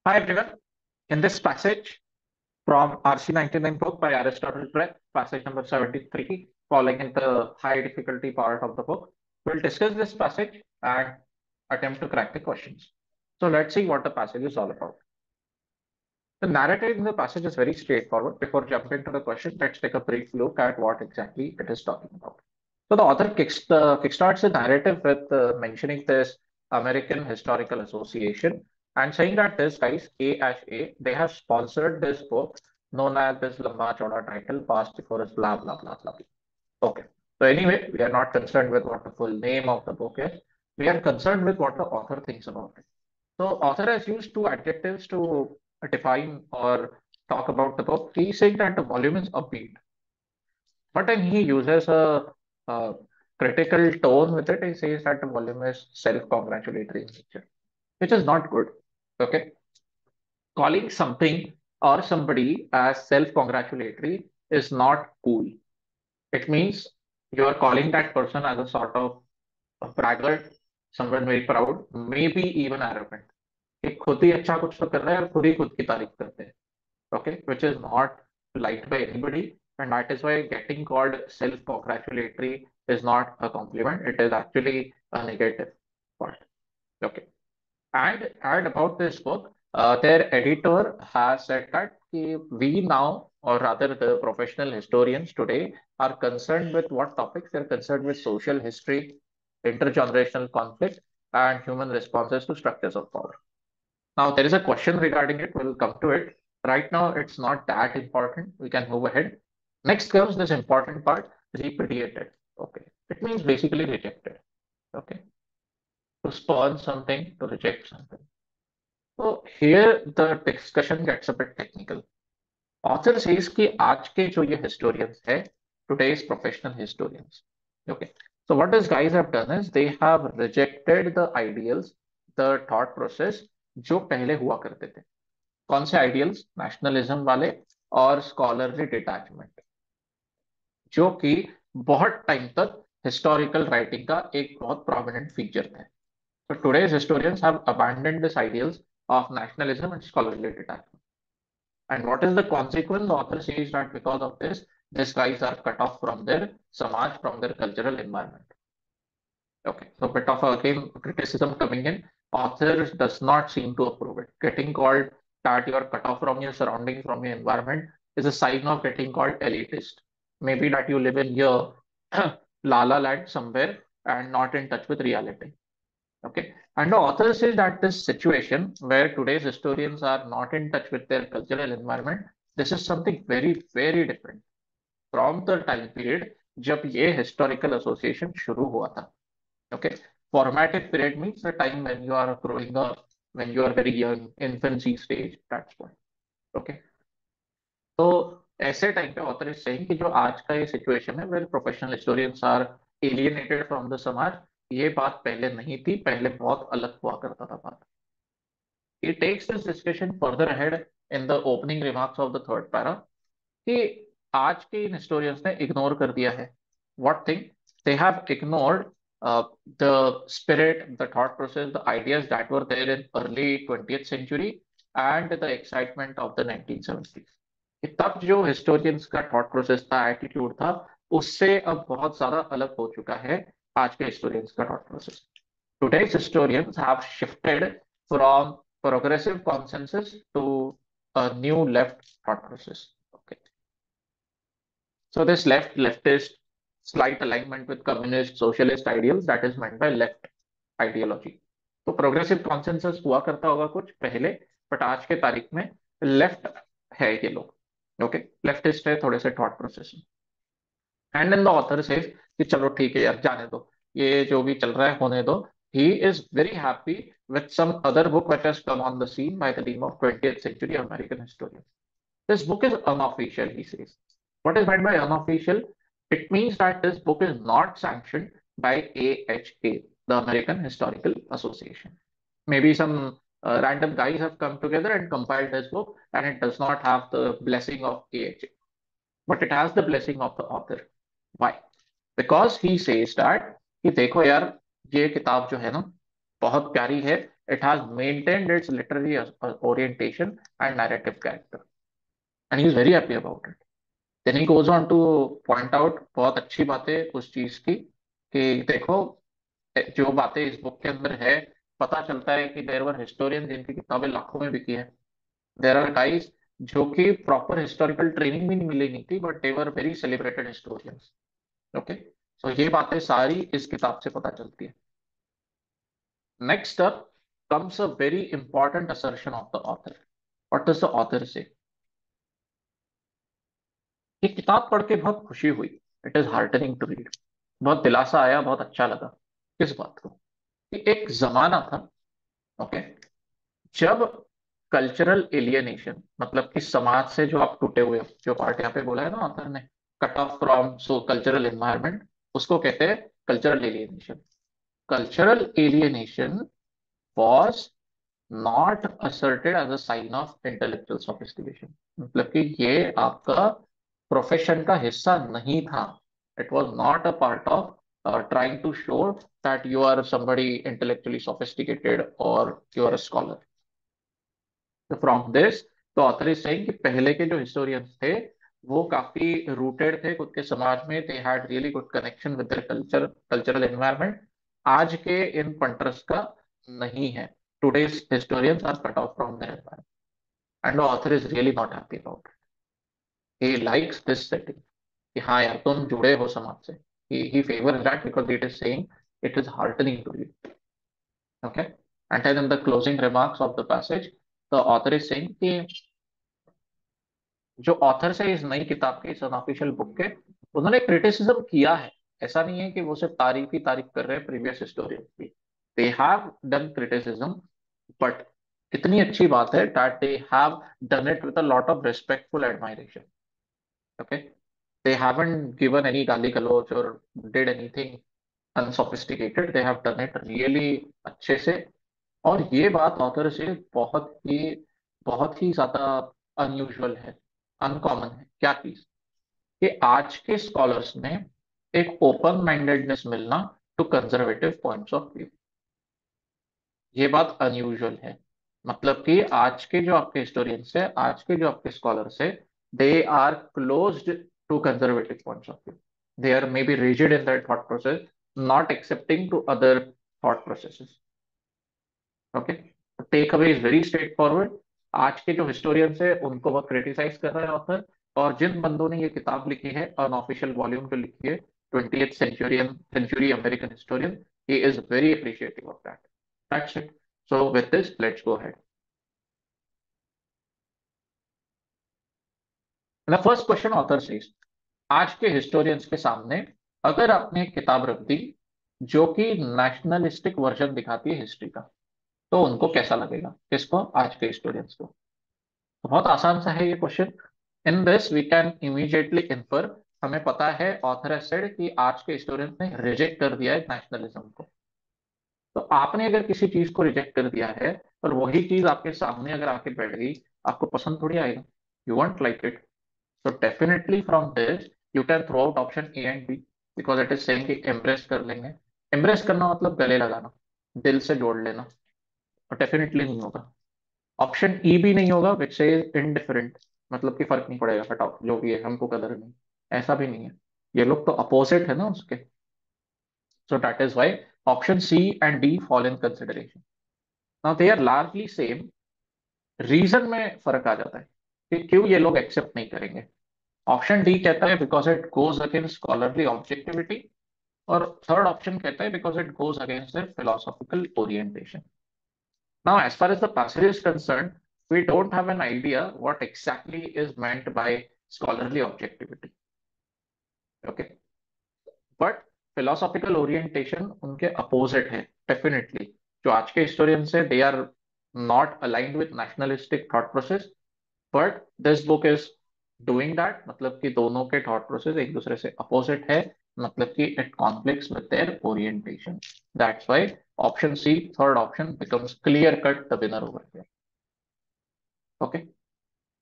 Hi everyone. In this passage from RC99 book by Aristotle Prep, passage number 73, falling in the high difficulty part of the book, we'll discuss this passage and attempt to crack the questions. So let's see what the passage is all about. The narrative in the passage is very straightforward. Before jumping to the question, let's take a brief look at what exactly it is talking about. So the author kickstarts the narrative with mentioning this American Historical Association and saying that this guys, AHA, they have sponsored this book known as this Lamba Chauda title, Past Before is blah, blah, blah, blah. Okay. So anyway, we are not concerned with what the full name of the book is. We are concerned with what the author thinks about it. So author has used two adjectives to define or talk about the book. He's saying that the volume is upbeat, but then he uses a critical tone with it. He says that the volume is self-congratulatory in nature, which is not good. Okay, calling something or somebody as self-congratulatory is not cool. It means you are calling that person as a sort of a braggart, someone very proud, maybe even arrogant. कि खुद ही अच्छा कुछ तो कर रहा है और खुद ही खुद की तारीफ करते हैं. Okay, which is not liked by anybody, and that is why getting called self-congratulatory is not a compliment. It is actually a negative part. Okay, and about this book, their editor has said that we now, or rather the professional historians today, are concerned with what topics? They're concerned with social history, intergenerational conflict, and human responses to structures of power. Now, there is a question regarding it. We'll come to it. Right now, it's not that important. We can move ahead. Next comes this important part, repudiated. Okay. It means basically rejected. Okay. To spurn something, to reject something. So here the discussion gets a bit technical. Author says कि आज के जो ये historians है, today's professional historians. Okay. So what these guys have done is they have rejected the ideals, the thought process जो पहले हुआ करते थे. कौन से आइडियल्स? नेशनलिज्म वाले और स्कॉलरली डिटैचमेंट, जो कि बहुत टाइम तक हिस्टोरिकल राइटिंग का एक बहुत प्रोमिनेंट फीचर थे. So today's historians have abandoned these ideals of nationalism and scholarly detachment. And what is the consequence? The author says that because of this, these guys are cut off from their samaj, from their cultural environment. Okay, so bit of again criticism coming in. Author does not seem to approve it. Getting called that you are cut off from your surroundings, from your environment, is a sign of getting called elitist. Maybe that you live in your la la land somewhere and not in touch with reality. Okay, and the author says that this situation where today's historians are not in touch with their cultural environment, this is something very, very different from the time period जब ये historical association शुरू हुआ था. Okay, formative period means the time when you are growing up, when you are very young, infancy stage, that's point. Okay, तो ऐसे time पे author is saying कि जो आज का ये सिचुएशन है where professional historians are alienated from the समाज, ये बात पहले नहीं थी. पहले बहुत अलग हुआ करता था बात. He takes this discussion further ahead in the opening remarks of the third para कि आज के इन historians ने इग्नोर कर दिया है. What thing? They have ignored the spirit, the thought process, the ideas that were there in early 20th century and the excitement of the 1970s. कि तब जो historians का thought process था, attitude था, उससे अब बहुत ज्यादा अलग हो चुका है आज के historians का thought process. Today's historians have shifted from progressive consensus to a new left thought process. Okay. So this leftist slight alignment with communist socialist ideals, that is meant by left ideology. तो progressive consensus हुआ करता होगा कुछ पहले, but आज के तारीख में लेफ्ट है ये लोग. ओके, लेफ्टिस्ट है थोड़े से thought process. And then the author says कि चलो ठीक है यार, जाने दो, ये जो भी चल रहा है होने दो. He is very happy with some other book which has come on the scene by the name of 20th century American historian. This book is unofficial, he says. What is meant by unofficial? It means that this book is not sanctioned by AHA, the American Historical Association. Maybe some random guys have come together and compiled this book, and it does not have the blessing of AHA, but it has the blessing of the author. Why? Because he says that कि देखो यार, ये किताब जो है ना, बहुत प्यारी है. It has maintained its literary orientation and narrative character and he is very happy about it. Then he goes on to point out बहुत अच्छी बातें उस चीज की कि देखो जो बातें इस बुक के अंदर है, पता चलता है कि देयर वर हिस्टोरियन जिनकी किताबें लाखों में बिकी है. देयर आर गाइस जो कि प्रॉपर हिस्टोरिकल ट्रेनिंग भी नहीं मिली नहीं थी, but they were very celebrated historians. Okay, so ये बातें सारी इस किताब से पता चलती है. Next up comes a very important assertion of the author. What does the author say? ये किताब पढ़ के बहुत खुशी हुई. It is heartening to read. बहुत दिलासा आया, बहुत अच्छा लगा. किस बात को? कि एक जमाना था, ओके, जब कल्चरल एलियनेशन मतलब कि समाज से जो आप टूटे हुए हो, जो पार्ट यहाँ पे बोला है ना ऑथर ने, cut off from so cultural environment, उसको कहते हैं cultural alienation. Cultural alienation was not asserted as a sign of intellectual sophistication. मतलब कि ये आपका प्रोफेशन का हिस्सा नहीं था. It was not a part of trying to show that you are somebody intellectually sophisticated or you are a scholar. So from this, the author is saying कि पहले के जो historians थे वो काफी rooted थे खुद के समाज में. They had really good connection with their cultural environment. आज के इन पंटर्स का नहीं है. Today's historians are cut off from their environment, and the author is really not happy about it. He likes this setting कि हाँ यार तुम जुड़े हो समाज से. He favors that because it is saying it is heartening to read. Okay, and then in the closing remarks of the passage, the author is saying कि जो ऑथर्स है इस नई किताब के, इस अनऑफिशियल बुक के, उन्होंने क्रिटिसिज्म किया है. ऐसा नहीं है कि वो सिर्फ तारीफ ही तारीफ कर रहे हैं प्रीवियस हिस्टोरियंस की. They have done criticism, but इतनी अच्छी बात है that they have done it with a lot of respectful admiration. Okay, they haven't given any गाली गलौज और did anything unsophisticated. They have done it really अच्छे से. और ये बात ऑथर से बहुत ही ज्यादा अनयूजुअल है, अनकॉमन है. क्या चीज? कि आज के स्कॉलर्स में एक ओपन माइंडेडनेस मिलना to conservative points of view. ये बात अनयूजुअल है. मतलब कि आज के जो आपके हिस्टोरियंस है, आज के जो आपके स्कॉलर्स है, they are closed to conservative points of view. They are may be rigid in that thought process, not accepting to other thought processes. Okay, takeaway is very straightforward. आज के जो historians है उनको बहुत criticise कर रहा है author. और जिन बंदों ने ये किताब लिखी है, अनऑफिशियल वॉल्यूम जो लिखी है, 20th century American historian, he is very appreciative of that. That's it. So with this let's go ahead. The first question author says, आज के हिस्टोरियंस के सामने अगर आपने एक किताब रख दी जो कि नेशनलिस्टिक वर्जन दिखाती है हिस्ट्री का, तो उनको कैसा लगेगा? किसको? आज के हिस्टोरियंस को. तो बहुत आसान सा है ये question. In this we can immediately infer, हमें पता है ऑथर हैज सेड कि आज के हिस्टोरियंस ने रिजेक्ट कर दिया है नेशनलिज्म को. तो आपने अगर किसी चीज को रिजेक्ट कर दिया है और वही चीज आपके सामने अगर आके बैठ गई, आपको पसंद थोड़ी आएगा. You won't like it. So definitely from this you can throw out option A and B, because it is saying कि एम्ब्रेस कर लेंगे. एम्ब्रेस करना मतलब गले लगाना, दिल से जोड़ लेना. और डेफिनेटली नहीं होगा. ऑप्शन ई भी नहीं होगा विच से इनडिफरेंट, मतलब कि फर्क नहीं पड़ेगा, हटाओ जो भी है, हमको कदर नहीं. ऐसा भी नहीं है. ये लोग तो अपोजिट है ना उसके. So that is why option C and D fall in consideration. Now they are largely same. Reason में फर्क आ जाता है कि क्यों ये लोग एक्सेप्ट नहीं करेंगे. ऑप्शन डी कहता है because it goes against scholarly objectivity. और थर्ड ऑप्शन कहता है because it goes against their philosophical orientation. Now, as far as the passage is concerned, we don't have an idea what exactly is meant by scholarly objectivity. Okay, but philosophical orientation उनके opposite है definitely. जो आज के historians है, they are not aligned with nationalistic thought process, but this book is doing that. मतलब कि दोनों के thought process एक दूसरे से opposite है. मतलब कि it conflicts with their orientation. That's why option C, third option, becomes clear cut the winner over here. Okay.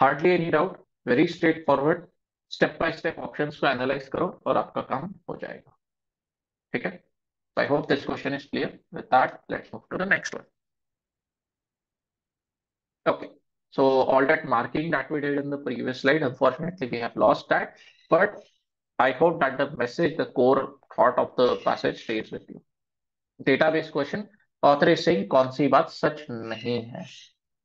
Hardly any doubt. Very straight forward. Step by step options को analyse करो और आपका काम हो जाएगा. ठीक है. So I hope this question is clear. With that, let's move to the next one. Okay. So all that marking that we did in the previous slide, unfortunately, we have lost that. But I hope that the message, the core thought of the passage stays with you. Database question author is saying कौन सी बात सच नहीं है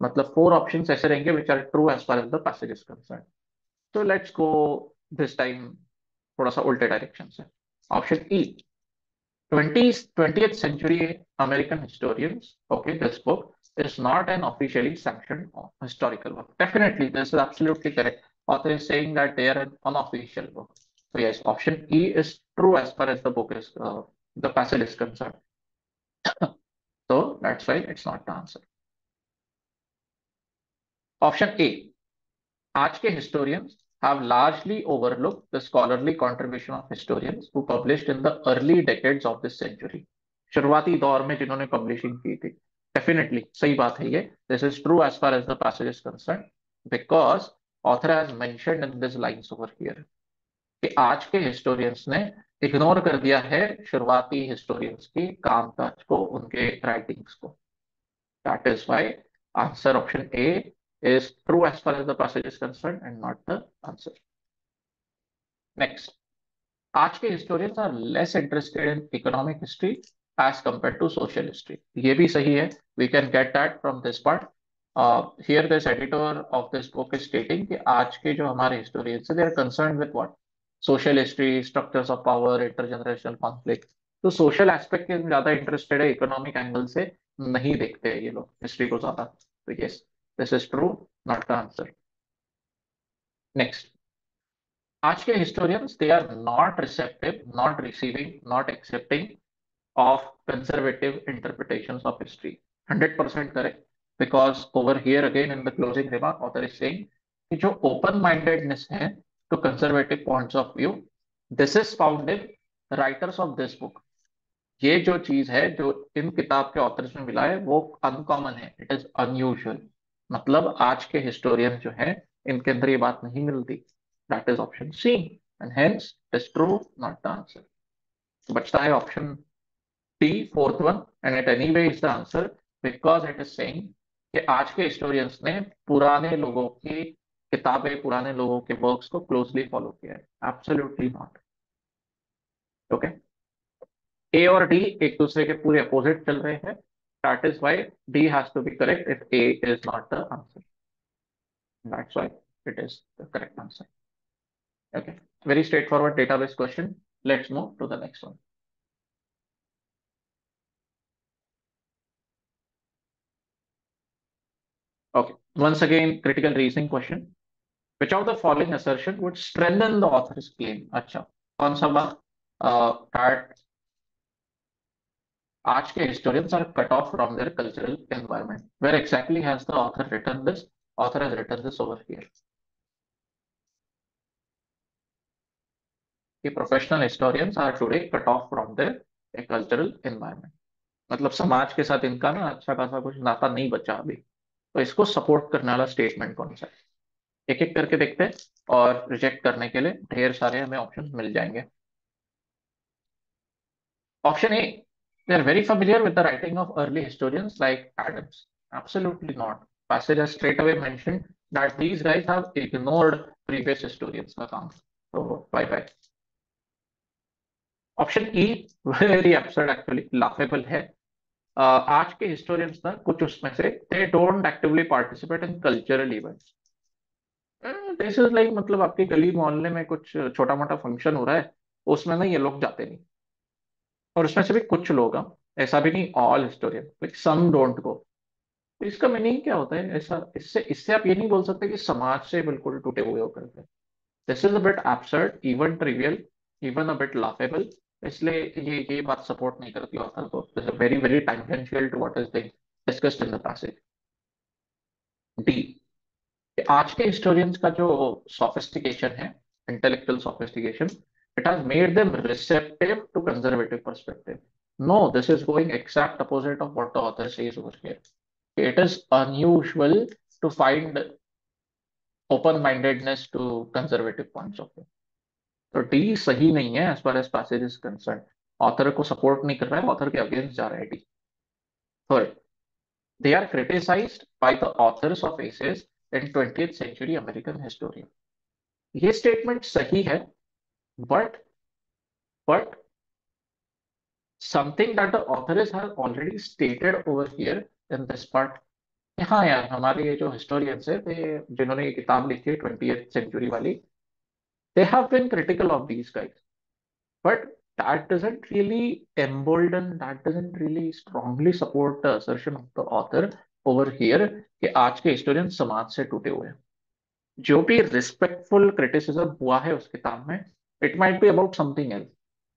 मतलब four options ऐसे रहेंगे which are true as far as the passage is concern तो let's go this time थोड़ा सा उल्टे डायरेक्शन से option E 20th century American historians, okay, this book is not an officially sanctioned historical work. Definitely, this is absolutely correct. Author is saying that they are an unofficial book. So yes, option E is true as far as the book is, the passage is concerned. So that's why it's not the answer. Option A. आज के historians have largely overlooked the scholarly contribution of historians who published in the early decades of this century. शुरुआती दौर में जिन्होंने publishing की थी definitely सही बात है ये this is true as far as the passage is concern because author has mentioned in this lines over here कि आज के हिस्टोरियंस ने इग्नोर कर दिया है शुरुआती हिस्टोरियंस की काम काज को उनके राइटिंग्स को That is why answer option A is true as far as the passage is concerned and not the answer. Next, आज के historians are less interested in economic history as compared to social history. ये भी सही है. We can get that from this part. Here this editor of this book is stating कि आज के जो हमारे historians हैं, they are concerned with what? Social history, structures of power, intergenerational conflict. तो social aspect के ज्यादा interested है, economic angle से नहीं देखते हैं ये लोग हिस्ट्री को ज्यादा. तो yes, this is true, not the answer. Next. आज के historians, they are not receptive, not receiving, not accepting of conservative interpretations of history. 100% correct. Because over here again in the closing remark, author is saying कि जो open-mindedness है to conservative points of view, this is found in writers of this book. ये जो चीज है जो इन किताब के ऑथर्स में मिला है वो अनकॉमन है, इट इज अनयूजुअल. मतलब आज के हिस्टोरियन जो है इनके अंदर ये बात नहीं मिलती. That is option C and hence it is true, not the answer. तो बचता है option D, fourth one, and it anyway is the answer because it is saying कि आज के हिस्टोरियंस ने पुराने लोगों की किताबें, पुराने लोगों के वर्क्स को क्लोजली फॉलो किया है. Absolutely not. ओके, ए और डी एक दूसरे के पूरे अपोजिट चल रहे हैं. That is why D has to be correct if A is not the answer. That's why it is the correct answer. Okay, very straightforward database question. Let's move to the next one. Okay, once again critical reasoning question. Which of the following assertion would strengthen the author's claim? अच्छा, कौन सा बात? That आज के historians are cut off from their cultural environment. Where exactly has the author written this? Author has written this over here. कि professional historians are today cut off from their cultural environment. मतलब समाज के साथ इनका ना अच्छा खासा कुछ नाता नहीं बचा अभी. तो इसको सपोर्ट करने वाला स्टेटमेंट कौन सा है? एक एक करके देखते हैं और रिजेक्ट करने के लिए ढेर सारे हमें ऑप्शन मिल जाएंगे. Option A, they are very familiar with the writing of early historians like Adams. Absolutely not. Passage has straight away mentioned that these guys have ignored previous historians का काम. So bye bye. Option E, very absurd actually, laughable है. आज के historians ना कुछ उसमें से they don't actively participate in cultural events. This is like मतलब आपके गली मोहल्ले में कुछ छोटा मोटा फंक्शन हो रहा है उसमें ना ये लोग जाते नहीं. और उसमें से भी कुछ लोग हैं, ऐसा भी नहीं all historian, like some don't go. तो इसका मीनिंग क्या होता है? ऐसा इससे इससे आप ये नहीं बोल सकते कि समाज से बिल्कुल टूटे हुए होकर के. This is a bit absurd, even trivial, even a bit laughable. इसलिए ये बात सपोर्ट नहीं करती ऑथर को. This is very very tangential to what is being discussed in the passage. D, आज के हिस्टोरियंस का जो सोफिस्टिकेशन है, intellectual sophistication, it has made them receptive to conservative perspective. No, this is going exact opposite of what the author says over here. It is unusual to find open-mindedness to conservative points of view. So D सही नहीं है as far as passage is concerned. Author को support नहीं कर रहा है, author के against जा रहा है D. Third, they are criticized by the authors of essays in 20th century American historian. ये स्टेटमेंट सही है, but but something that the author has already stated over here in this part। हाँ यार, हमारे ये जो हिस्टोरियंस है, जिन्होंने ये किताब लिखी है 20th सेंचुरी वाली, they have been critical of these guys, but that doesn't really embolden, that doesn't really strongly support the assertion of the author over here कि आज के हिस्टोरियन समाज से टूटे हुए हैं। जो भी रिस्पेक्टफुल क्रिटिसिज्म हुआ है उस किताब में, it might be about something else.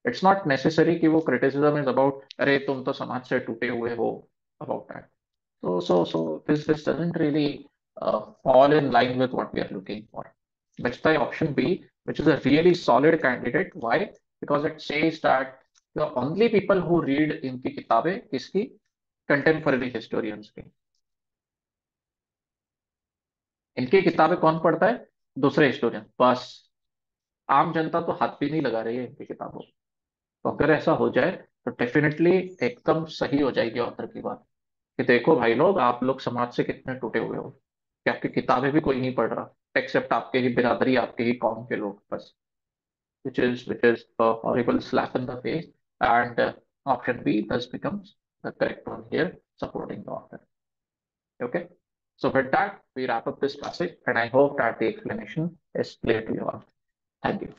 It's not necessary कि वो क्रिटिसिज्म इज अबाउट अरे तुम तो समाज से टूटे हुए हो, about that. So this doesn't really fall in line with what we are looking for. That's why option B, which is a really solid candidate. Why? Because it says that the only people who read इनकी किताबें किसकी, contemporary historians की। इनकी किताबें कौन पढ़ता है? दूसरे हिस्टोरियन बस। आम जनता तो हाथ भी नहीं लगा रही है इनकी किताबों। तो अगर ऐसा हो जाए तो डेफिनेटली एकदम सही हो जाएगी ऑथर की बात कि देखो भाई लोग, आप लोग समाज से कितने टूटे हुए हो कि आपकी किताबें भी कोई नहीं पढ़ रहा, एक्सेप्ट आपके ही बिरादरी, आपके ही कौम के लोग बस। which is a horrible slap in the face, and option B thus becomes the correct one here, supporting the author। Okay, so with that we wrap up this passage, and I hope that the explanation is clear to you all. Thank you.